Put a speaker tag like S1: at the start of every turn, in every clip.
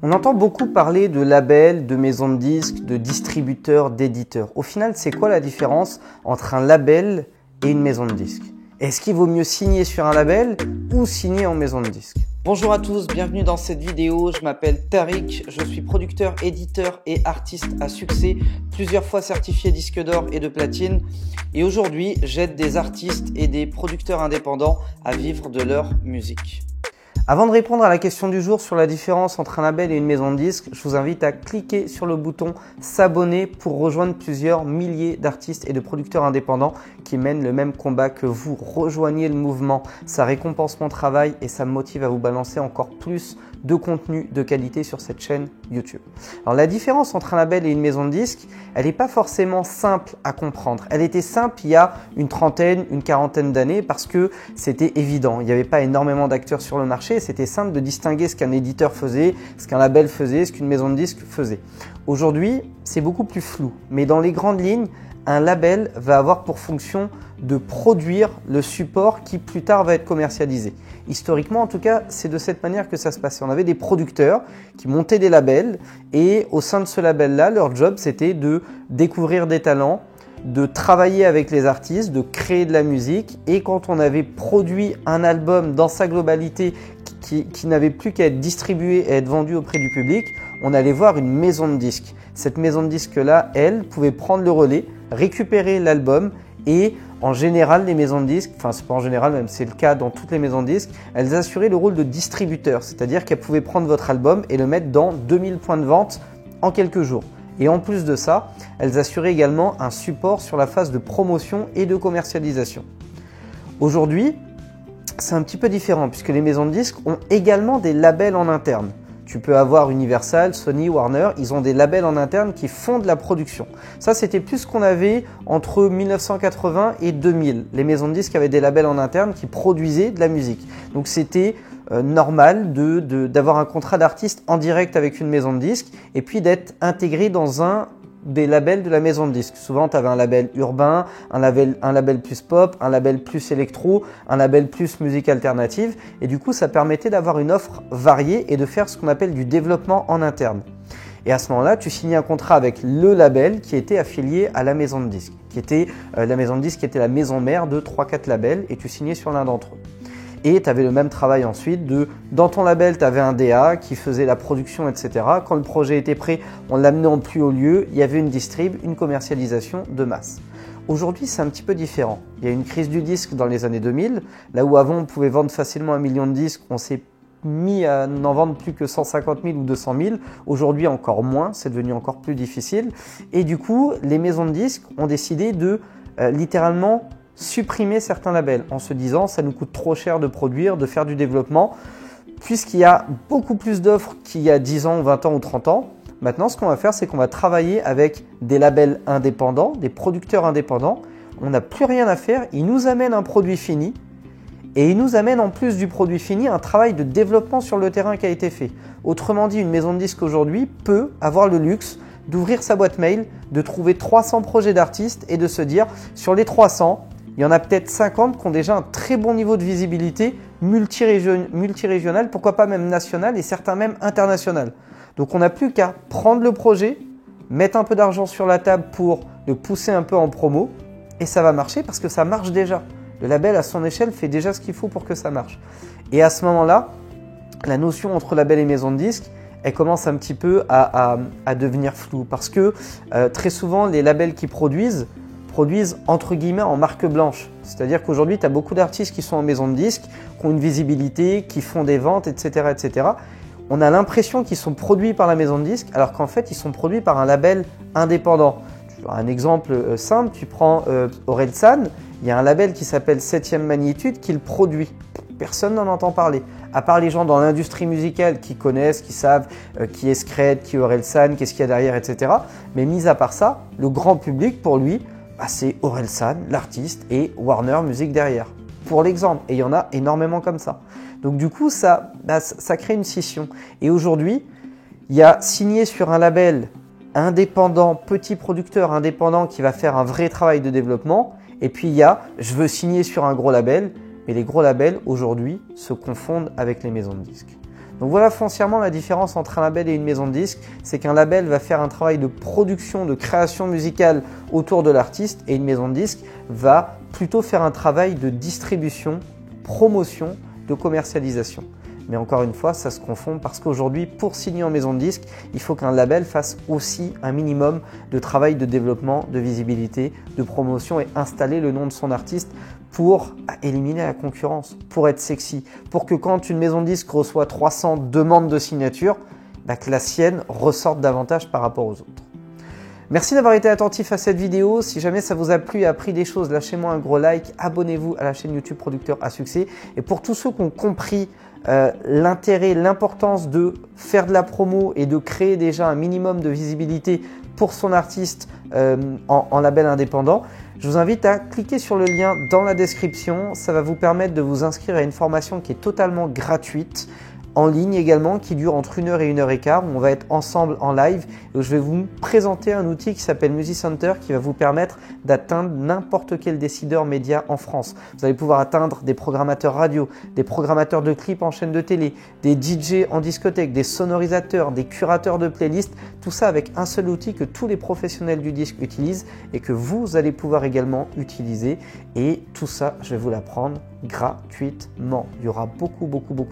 S1: On entend beaucoup parler de labels, de maisons de disques, de distributeurs, d'éditeurs. Au final, c'est quoi la différence entre un label et une maison de disques? Est-ce qu'il vaut mieux signer sur un label ou signer en maison de disques? Bonjour à tous, bienvenue dans cette vidéo. Je m'appelle Tariq, je suis producteur, éditeur et artiste à succès, plusieurs fois certifié disque d'or et de platine. Et aujourd'hui, j'aide des artistes et des producteurs indépendants à vivre de leur musique. Avant de répondre à la question du jour sur la différence entre un label et une maison de disques, je vous invite à cliquer sur le bouton s'abonner pour rejoindre plusieurs milliers d'artistes et de producteurs indépendants qui mènent le même combat que vous. Rejoignez le mouvement, ça récompense mon travail et ça me motive à vous balancer encore plus de contenu de qualité sur cette chaîne YouTube. Alors la différence entre un label et une maison de disques, elle n'est pas forcément simple à comprendre. Elle était simple il y a une trentaine, une quarantaine d'années parce que c'était évident. Il n'y avait pas énormément d'acteurs sur le marché. C'était simple de distinguer ce qu'un éditeur faisait, ce qu'un label faisait, ce qu'une maison de disques faisait. Aujourd'hui, c'est beaucoup plus flou. Mais dans les grandes lignes, un label va avoir pour fonction de produire le support qui plus tard va être commercialisé. Historiquement, en tout cas, c'est de cette manière que ça se passait. On avait des producteurs qui montaient des labels et au sein de ce label-là, leur job, c'était de découvrir des talents, de travailler avec les artistes, de créer de la musique. Et quand on avait produit un album dans sa globalité qui n'avait plus qu'à être distribué et être vendu auprès du public, on allait voir une maison de disques. Cette maison de disques-là, elle, pouvait prendre le relais, récupérer l'album et en général, les maisons de disques, enfin c'est pas en général, même c'est le cas dans toutes les maisons de disques, elles assuraient le rôle de distributeur, c'est-à-dire qu'elles pouvaient prendre votre album et le mettre dans 2000 points de vente en quelques jours. Et en plus de ça, elles assuraient également un support sur la phase de promotion et de commercialisation. Aujourd'hui, c'est un petit peu différent puisque les maisons de disques ont également des labels en interne. Tu peux avoir Universal, Sony, Warner, ils ont des labels en interne qui font de la production. Ça, c'était plus ce qu'on avait entre 1980 et 2000. Les maisons de disques avaient des labels en interne qui produisaient de la musique. Donc, c'était normal d'avoir un contrat d'artiste en direct avec une maison de disques et puis d'être intégré dans un des labels de la maison de disques. Souvent, tu avais un label urbain, un label plus pop, un label plus électro, un label plus musique alternative. Et du coup, ça permettait d'avoir une offre variée et de faire ce qu'on appelle du développement en interne. Et à ce moment-là, tu signais un contrat avec le label qui était affilié à la maison de disques, qui était la maison de disques qui était la maison mère de 3-4 labels et tu signais sur l'un d'entre eux. Et tu avais le même travail ensuite dans ton label, tu avais un DA qui faisait la production, etc. Quand le projet était prêt, on l'amenait en plus haut lieu, il y avait une distrib, une commercialisation de masse. Aujourd'hui, c'est un petit peu différent. Il y a une crise du disque dans les années 2000, là où avant on pouvait vendre facilement 1 million de disques, on s'est mis à n'en vendre plus que 150 000 ou 200 000. Aujourd'hui, encore moins, c'est devenu encore plus difficile. Et du coup, les maisons de disques ont décidé de littéralement supprimer certains labels en se disant ça nous coûte trop cher de produire, de faire du développement, puisqu'il y a beaucoup plus d'offres qu'il y a 10 ans, 20 ans ou 30 ans. Maintenant, ce qu'on va faire, c'est qu'on va travailler avec des labels indépendants, des producteurs indépendants. On n'a plus rien à faire, ils nous amènent un produit fini et ils nous amènent en plus du produit fini un travail de développement sur le terrain qui a été fait. Autrement dit, une maison de disques aujourd'hui peut avoir le luxe d'ouvrir sa boîte mail, de trouver 300 projets d'artistes et de se dire sur les 300, il y en a peut-être 50 qui ont déjà un très bon niveau de visibilité multirégional, pourquoi pas même national et certains même international. Donc on n'a plus qu'à prendre le projet, mettre un peu d'argent sur la table pour le pousser un peu en promo et ça va marcher parce que ça marche déjà. Le label à son échelle fait déjà ce qu'il faut pour que ça marche. Et à ce moment-là, la notion entre label et maison de disques, elle commence un petit peu à devenir floue parce que très souvent les labels qui produisent entre guillemets en marque blanche. C'est-à-dire qu'aujourd'hui, tu as beaucoup d'artistes qui sont en maison de disques, qui ont une visibilité, qui font des ventes, etc. etc. On a l'impression qu'ils sont produits par la maison de disques, alors qu'en fait, ils sont produits par un label indépendant. Un exemple simple, tu prends Orelsan, il y a un label qui s'appelle 7e Magnitude qui le produit. Personne n'en entend parler. À part les gens dans l'industrie musicale qui connaissent, qui savent qui est Scred, qui est Orelsan, qu'est-ce qu'il y a derrière, etc. Mais mis à part ça, le grand public, pour lui, c'est Orelsan, l'artiste, et Warner Music derrière. Pour l'exemple, et il y en a énormément comme ça. Donc du coup, ça crée une scission. Et aujourd'hui, il y a signé sur un label indépendant, petit producteur indépendant qui va faire un vrai travail de développement. Et puis il y a, je veux signer sur un gros label, mais les gros labels aujourd'hui se confondent avec les maisons de disques. Donc voilà foncièrement la différence entre un label et une maison de disques, c'est qu'un label va faire un travail de production, de création musicale autour de l'artiste et une maison de disques va plutôt faire un travail de distribution, promotion, de commercialisation. Mais encore une fois, ça se confond parce qu'aujourd'hui, pour signer en maison de disque, il faut qu'un label fasse aussi un minimum de travail de développement, de visibilité, de promotion et installer le nom de son artiste pour éliminer la concurrence, pour être sexy, pour que quand une maison de disque reçoit 300 demandes de signature, que la sienne ressorte davantage par rapport aux autres. Merci d'avoir été attentif à cette vidéo. Si jamais ça vous a plu et appris des choses, lâchez-moi un gros like, abonnez-vous à la chaîne YouTube Producteur à Succès. Et pour tous ceux qui ont compris l'intérêt, l'importance de faire de la promo et de créer déjà un minimum de visibilité pour son artiste en label indépendant, je vous invite à cliquer sur le lien dans la description. Ça va vous permettre de vous inscrire à une formation qui est totalement gratuite, en ligne également, qui dure entre 1 heure et 1 heure et quart, où on va être ensemble en live et où je vais vous présenter un outil qui s'appelle Musicenter qui va vous permettre d'atteindre n'importe quel décideur média en France. Vous allez pouvoir atteindre des programmateurs radio, des programmateurs de clips en chaîne de télé, des DJ en discothèque, des sonorisateurs, des curateurs de playlists, tout ça avec un seul outil que tous les professionnels du disque utilisent et que vous allez pouvoir également utiliser. Et tout ça, je vais vous l'apprendre gratuitement. Il y aura beaucoup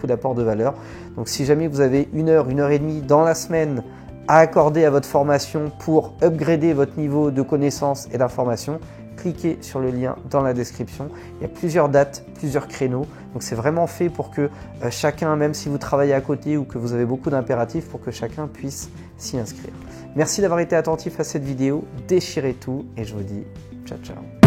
S1: d'apports de valeur. Donc si jamais vous avez 1 heure, 1 heure et demie dans la semaine à accorder à votre formation pour upgrader votre niveau de connaissance et d'information, cliquez sur le lien dans la description. Il y a plusieurs dates, plusieurs créneaux. Donc c'est vraiment fait pour que chacun, même si vous travaillez à côté ou que vous avez beaucoup d'impératifs, pour que chacun puisse s'y inscrire. Merci d'avoir été attentif à cette vidéo. Déchirez tout et je vous dis ciao ciao.